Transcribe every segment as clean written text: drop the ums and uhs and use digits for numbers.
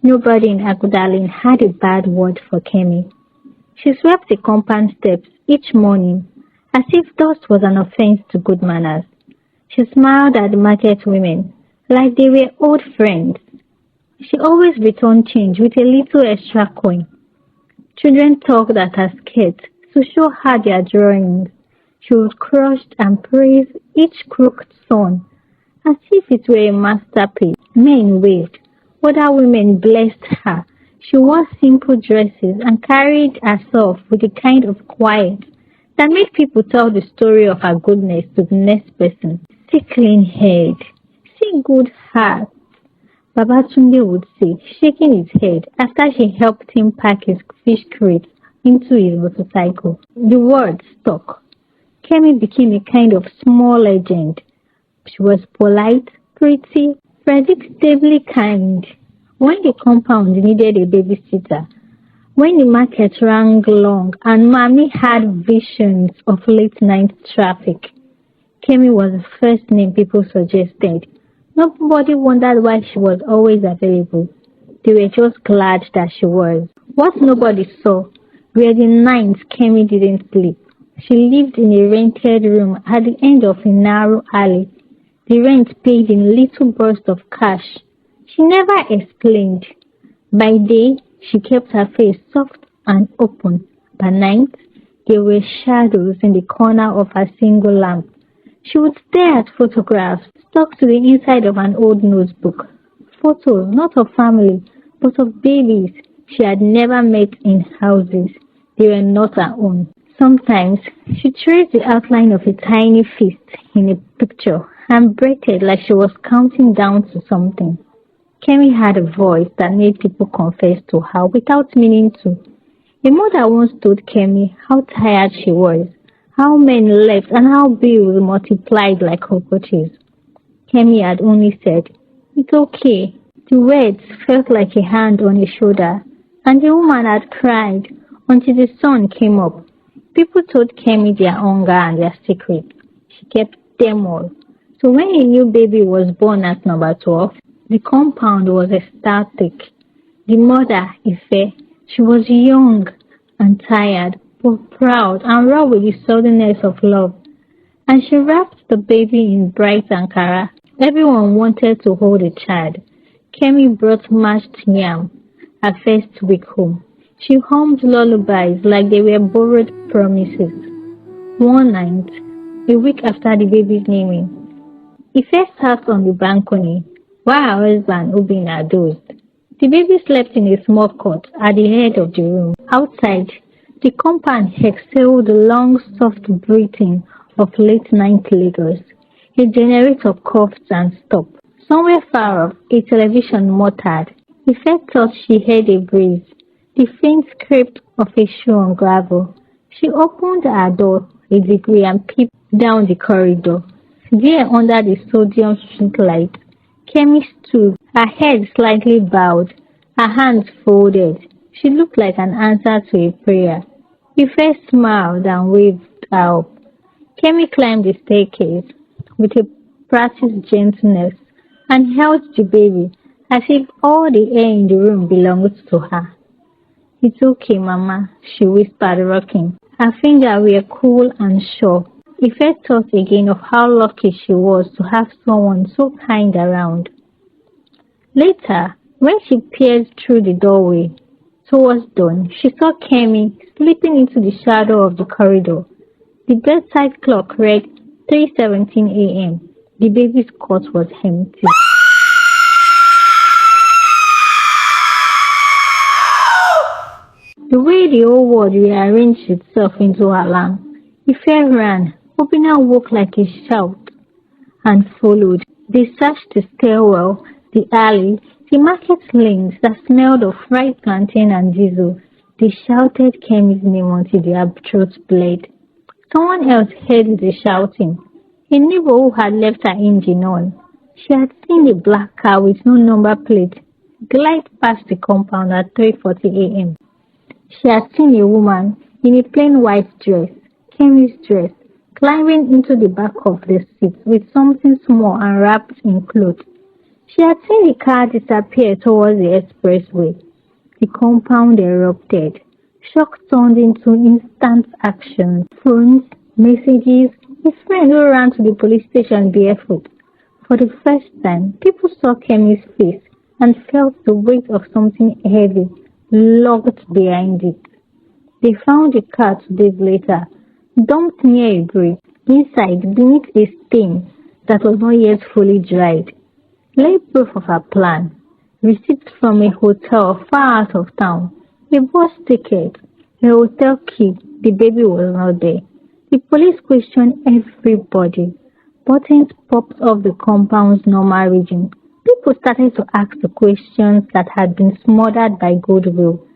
Nobody in Agudalin had a bad word for Kemi. She swept the compound steps each morning as if dust was an offense to good manners. She smiled at the market women like they were old friends. She always returned change with a little extra coin. Children talked at her skirt to show her their drawings. She would crush and praise each crooked son as if it were a masterpiece. Men waved. Other women blessed her. She wore simple dresses and carried herself with a kind of quiet that made people tell the story of her goodness to the next person. See clean head, see good heart, Babatunde would say, shaking his head after she helped him pack his fish crates into his motorcycle. The word stuck. Kemi became a kind of small legend. She was polite, pretty, predictably kind. When the compound needed a babysitter, when the market rang long and Mommy had visions of late-night traffic, Kemi was the first name people suggested. Nobody wondered why she was always available. They were just glad that she was. What nobody saw were the nights Kemi didn't sleep. She lived in a rented room at the end of a narrow alley. The rent paid in little bursts of cash. She never explained. By day, she kept her face soft and open. By night, there were shadows in the corner of her single lamp. She would stare at photographs stuck to the inside of an old notebook. Photos not of family, but of babies she had never met in houses. They were not her own. Sometimes she traced the outline of a tiny fist in a picture and breathed like she was counting down to something. Kemi had a voice that made people confess to her without meaning to. A mother once told Kemi how tired she was, how men left, and how bills multiplied like cockroaches. Kemi had only said, "It's okay." The words felt like a hand on his shoulder, and the woman had cried until the sun came up. People told Kemi their hunger and their secrets. She kept them all. So when a new baby was born at number 12, the compound was ecstatic. The mother, Ife, she was young and tired, but proud and raw with the suddenness of love. And she wrapped the baby in bright Ankara. Everyone wanted to hold the child. Kemi brought mashed yam, her first week home. She hummed lullabies like they were borrowed promises. One night, a week after the baby's naming, Ife sat on the balcony while her husband Obina dozed. The baby slept in a small cot at the head of the room. Outside, the compound exhaled the long, soft breathing of late-night Lagos. A generator coughed and stopped. Somewhere far off, a television muttered. Ife thought she heard a breeze, the faint scrape of a shoe on gravel. She opened her door a degree and peeped down the corridor. There, under the sodium street light, Kemi stood, her head slightly bowed, her hands folded. She looked like an answer to a prayer. Ife smiled and waved her up. Kemi climbed the staircase with a practiced gentleness and held the baby as if all the air in the room belonged to her. "It's okay, Mama," she whispered, rocking. Her fingers were cool and sure. Ife thought again of how lucky she was to have someone so kind around. Later, when she peered through the doorway towards dawn, she saw Kemi slipping into the shadow of the corridor. The bedside clock read 3:17 a.m. The baby's cot was empty. The way the whole world rearranged itself into alarm, Ife ran. Obina woke like a shout and followed. They searched the stairwell, the alley, the market lanes that smelled of fried plantain and diesel. They shouted Kemi's name until their throats bled. Someone else heard the shouting. A neighbor who had left her engine on. She had seen a black car with no number plate glide past the compound at 3:40 a.m. She had seen a woman in a plain white dress, Kemi's dress, climbing into the back of the seat with something small and wrapped in cloth. She had seen the car disappear towards the expressway. The compound erupted. Shock turned into instant action. Phones, messages, a friend who ran to the police station barefoot. For the first time, people saw Kemi's face and felt the weight of something heavy locked behind it. They found the car 2 days later, dumped near a bridge. Inside, beneath a stain that was not yet fully dried, lay proof of her plan. Receipts from a hotel far out of town, a bus ticket, a hotel key. The baby was not there. The police questioned everybody. Buttons popped off the compound's normal region. People started to ask the questions that had been smothered by goodwill.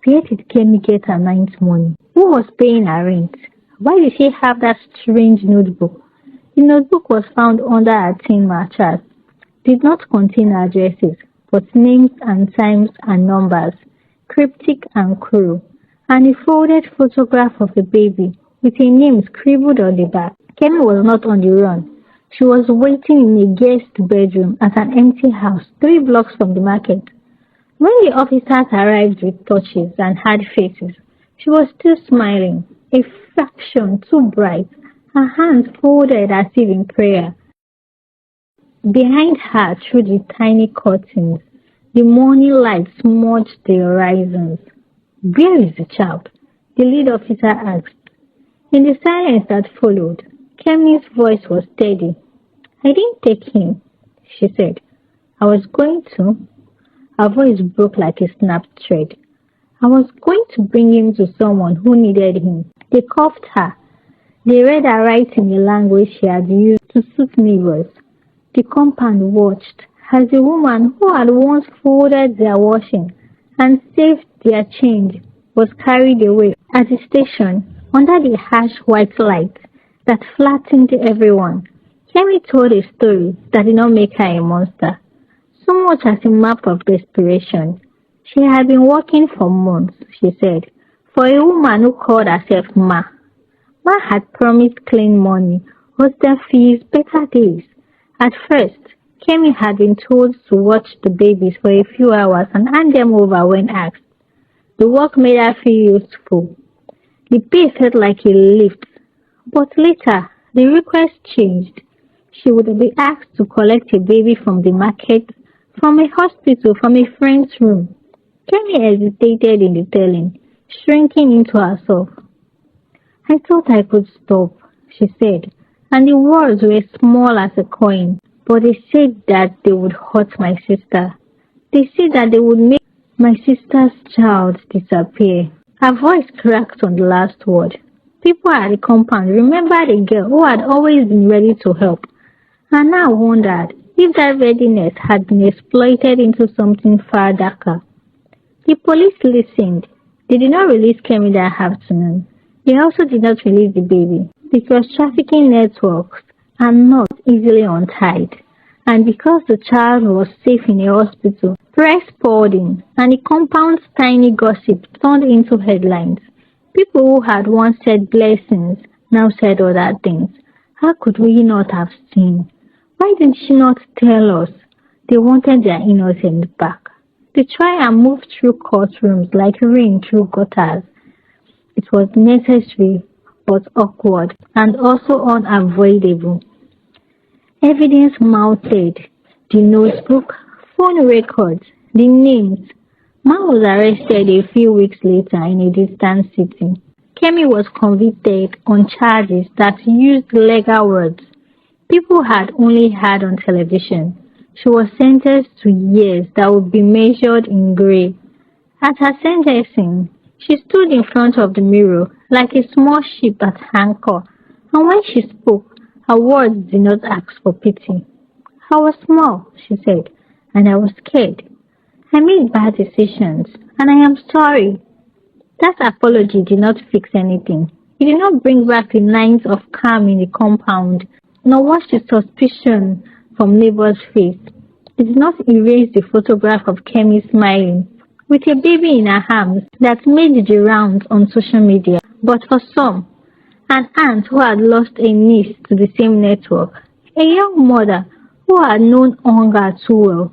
Where did Kemi get her ninth money? Who was paying her rent? Why did she have that strange notebook? The notebook was found under her tin mattress. Did not contain addresses, but names and times and numbers, cryptic and cruel, and a folded photograph of a baby with a name scribbled on the back. Kemi was not on the run. She was waiting in a guest bedroom at an empty house 3 blocks from the market. When the officers arrived with torches and hard faces, she was still smiling, a fraction too bright, her hands folded as if in prayer. Behind her, through the tiny curtains, the morning light smudged the horizons. "Where is the child?" the lead officer asked. In the silence that followed, Kemi's voice was steady. "I didn't take him," she said. "I was going to." Her voice broke like a snapped thread. "I was going to bring him to someone who needed him." They cuffed her. They read her writing in a language she had used to suit neighbors. The compound watched as the woman who had once folded their washing and saved their change was carried away. At the station, under the harsh white light that flattened everyone, Kemi told a story that did not make her a monster, so much as a map of desperation. She had been working for months, she said, for a woman who called herself Ma. Ma had promised clean money, hostel fees, better days. At first, Kemi had been told to watch the babies for a few hours and hand them over when asked. The work made her feel useful. The pay felt like a lift. But later, the request changed. She would be asked to collect a baby from the market, from a hospital, from a friend's room. Kemi hesitated in the telling, shrinking into herself. "I thought I could stop," she said, and the words were small as a coin. "But they said that they would hurt my sister. They said that they would make my sister's child disappear." Her voice cracked on the last word. People at the compound remembered a girl who had always been ready to help, and now wondered if that readiness had been exploited into something far darker. The police listened. They did not release Kemi that afternoon. They also did not release the baby, because trafficking networks are not easily untied, and because the child was safe in a hospital. Press poured in, and the compound's tiny gossip turned into headlines. People who had once said blessings now said other things. How could we not have seen? Why did she not tell us? They wanted their innocence back. They tried and moved through courtrooms like rain through gutters. It was necessary, but awkward, and also unavoidable. Evidence mounted, the notebook, phone records, the names. Ma was arrested a few weeks later in a distant city. Kemi was convicted on charges that used legal words people had only heard on television. She was sentenced to years that would be measured in grey. At her sentencing, she stood in front of the mirror like a small ship at anchor, and when she spoke, her words did not ask for pity. "I was small," she said, "and I was scared. I made bad decisions, and I am sorry." That apology did not fix anything. It did not bring back the nights of calm in the compound, nor wash the suspicion from neighbors' face. It did not erase the photograph of Kemi smiling, with a baby in her arms, that made the rounds on social media. But for some, an aunt who had lost a niece to the same network, a young mother who who had known hunger too well